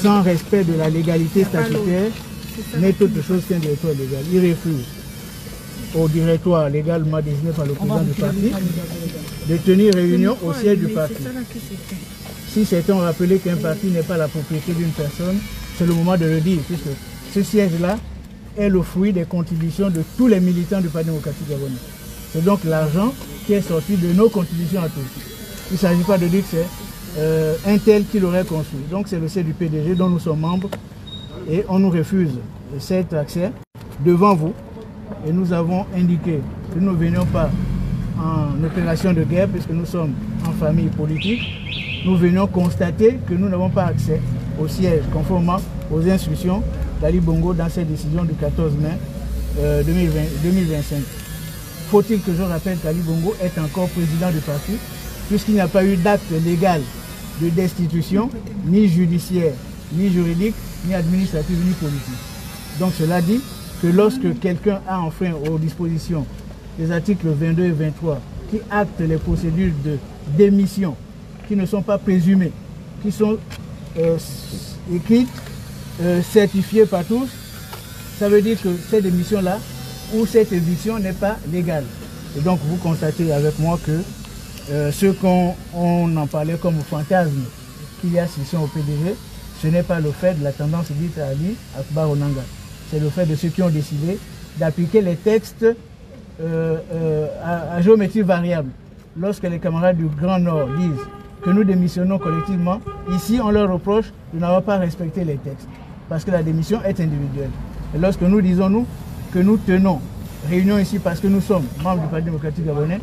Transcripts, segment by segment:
sans respect de la légalité statutaire, n'est autre chose qu'un directoire légal. Il refuse au directoire légalement désigné par le président du parti de tenir réunion au siège du parti. Si certains ont rappelé qu'un parti n'est pas la propriété d'une personne, c'est le moment de le dire, puisque ce siège-là est le fruit des contributions de tous les militants du Parti démocratique gabonais. C'est donc l'argent qui est sorti de nos contributions à tous. Il ne s'agit pas de dire que c'est un tel qui l'aurait construit. Donc c'est le siège du PDG dont nous sommes membres et on nous refuse cet accès devant vous. Et nous avons indiqué que nous ne venions pas en opération de guerre puisque nous sommes en famille politique. Nous venions constater que nous n'avons pas accès au siège conformément aux instructions d'Ali Bongo dans cette décision du 14 mai 2025. Faut-il que je rappelle qu'Ali Bongo est encore président du parti puisqu'il n'y a pas eu d'acte légal de destitution, ni judiciaire, ni juridique, ni administratif, ni politique. Donc cela dit que lorsque quelqu'un a enfreint aux dispositions des articles 22 et 23 qui actent les procédures de démission, qui ne sont pas présumées, qui sont écrites, certifiées par tous, ça veut dire que cette démission-là ou cette éviction n'est pas légale. Et donc vous constatez avec moi que ce qu'on en parlait comme fantasme qu'il y a scission au PDG, ce n'est pas le fait de la tendance dite à Ali Akbar Onanga. C'est le fait de ceux qui ont décidé d'appliquer les textes à géométrie variable. Lorsque les camarades du Grand Nord disent que nous démissionnons collectivement, ici on leur reproche de n'avoir pas respecté les textes, parce que la démission est individuelle. Et lorsque nous disons nous que nous tenons réunion ici parce que nous sommes membres du Parti démocratique gabonais,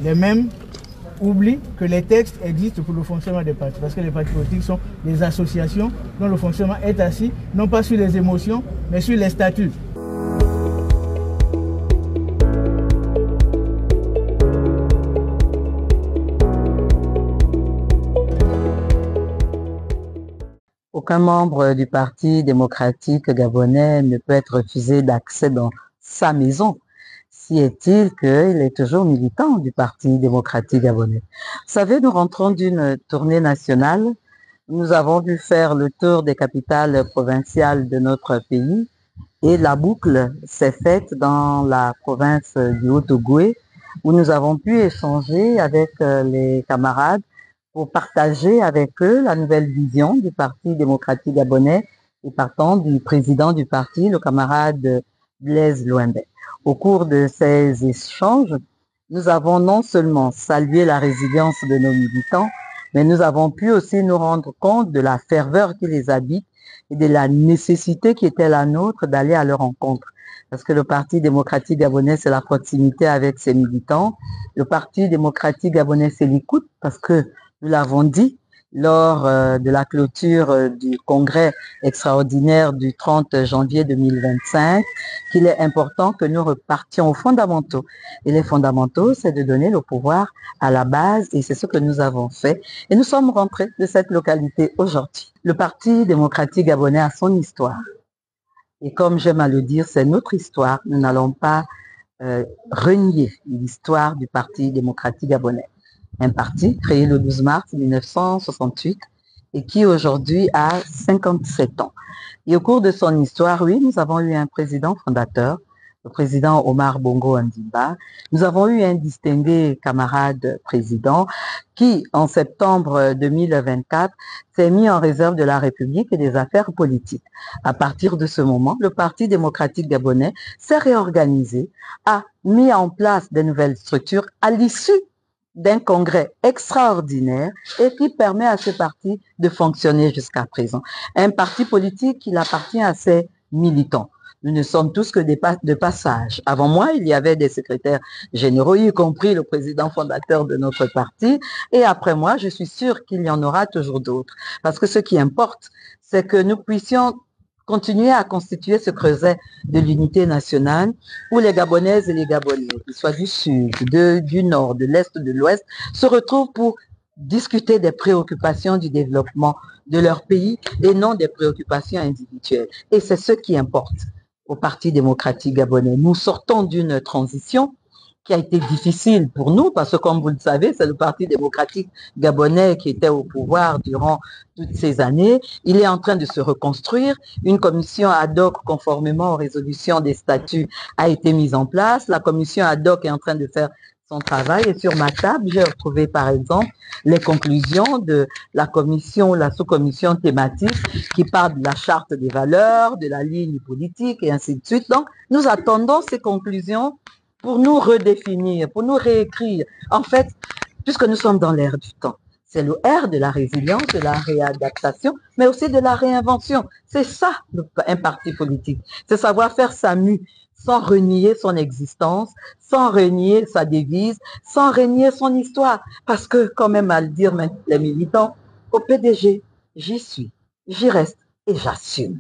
les mêmes oublient que les textes existent pour le fonctionnement des partis, parce que les partis politiques sont des associations dont le fonctionnement est assis, non pas sur les émotions, mais sur les statuts. Aucun membre du Parti démocratique gabonais ne peut être refusé d'accès dans sa maison. Si est-il qu'il est toujours militant du Parti démocratique gabonais. Vous savez, nous rentrons d'une tournée nationale. Nous avons dû faire le tour des capitales provinciales de notre pays et la boucle s'est faite dans la province du Haut-Ogooué où nous avons pu échanger avec les camarades pour partager avec eux la nouvelle vision du Parti démocratique gabonais et partant du président du parti, le camarade Blaise Louembé. Au cours de ces échanges, nous avons non seulement salué la résilience de nos militants, mais nous avons pu aussi nous rendre compte de la ferveur qui les habite et de la nécessité qui était la nôtre d'aller à leur rencontre. Parce que le Parti démocratique gabonais, c'est la proximité avec ses militants. Le Parti démocratique gabonais, c'est l'écoute, parce que nous l'avons dit lors de la clôture du congrès extraordinaire du 30 janvier 2025, qu'il est important que nous repartions aux fondamentaux. Et les fondamentaux, c'est de donner le pouvoir à la base, et c'est ce que nous avons fait. Et nous sommes rentrés de cette localité aujourd'hui. Le Parti démocratique gabonais a son histoire. Et comme j'aime à le dire, c'est notre histoire. Nous n'allons pas renier l'histoire du Parti démocratique gabonais. Un parti créé le 12 mars 1968 et qui aujourd'hui a 57 ans. Et au cours de son histoire, oui, nous avons eu un président fondateur, le président Omar Bongo Ondimba. Nous avons eu un distingué camarade président qui, en septembre 2024, s'est mis en réserve de la République et des affaires politiques. À partir de ce moment, le Parti démocratique gabonais s'est réorganisé, a mis en place de nouvelles structures à l'issue d'un congrès extraordinaire et qui permet à ce parti de fonctionner jusqu'à présent. Un parti politique qui appartient à ses militants. Nous ne sommes tous que de passage. Avant moi, il y avait des secrétaires généraux, y compris le président fondateur de notre parti. Et après moi, je suis sûre qu'il y en aura toujours d'autres. Parce que ce qui importe, c'est que nous puissions continuer à constituer ce creuset de l'unité nationale où les Gabonaises et les Gabonais, qu'ils soient du sud, du nord, de l'est, de l'ouest, se retrouvent pour discuter des préoccupations du développement de leur pays et non des préoccupations individuelles. Et c'est ce qui importe au Parti démocratique gabonais. Nous sortons d'une transition qui a été difficile pour nous, parce que comme vous le savez, c'est le Parti démocratique gabonais qui était au pouvoir durant toutes ces années. Il est en train de se reconstruire. Une commission ad hoc, conformément aux résolutions des statuts, a été mise en place. La commission ad hoc est en train de faire son travail. Et sur ma table, j'ai retrouvé par exemple les conclusions de la commission, la sous-commission thématique qui parle de la charte des valeurs, de la ligne politique et ainsi de suite. Donc, nous attendons ces conclusions pour nous redéfinir, pour nous réécrire. En fait, puisque nous sommes dans l'ère du temps, c'est le R de la résilience, de la réadaptation, mais aussi de la réinvention. C'est ça, un parti politique. C'est savoir faire sa mue sans renier son existence, sans renier sa devise, sans renier son histoire. Parce que, quand même à le dire les militants, au PDG, j'y suis, j'y reste et j'assume.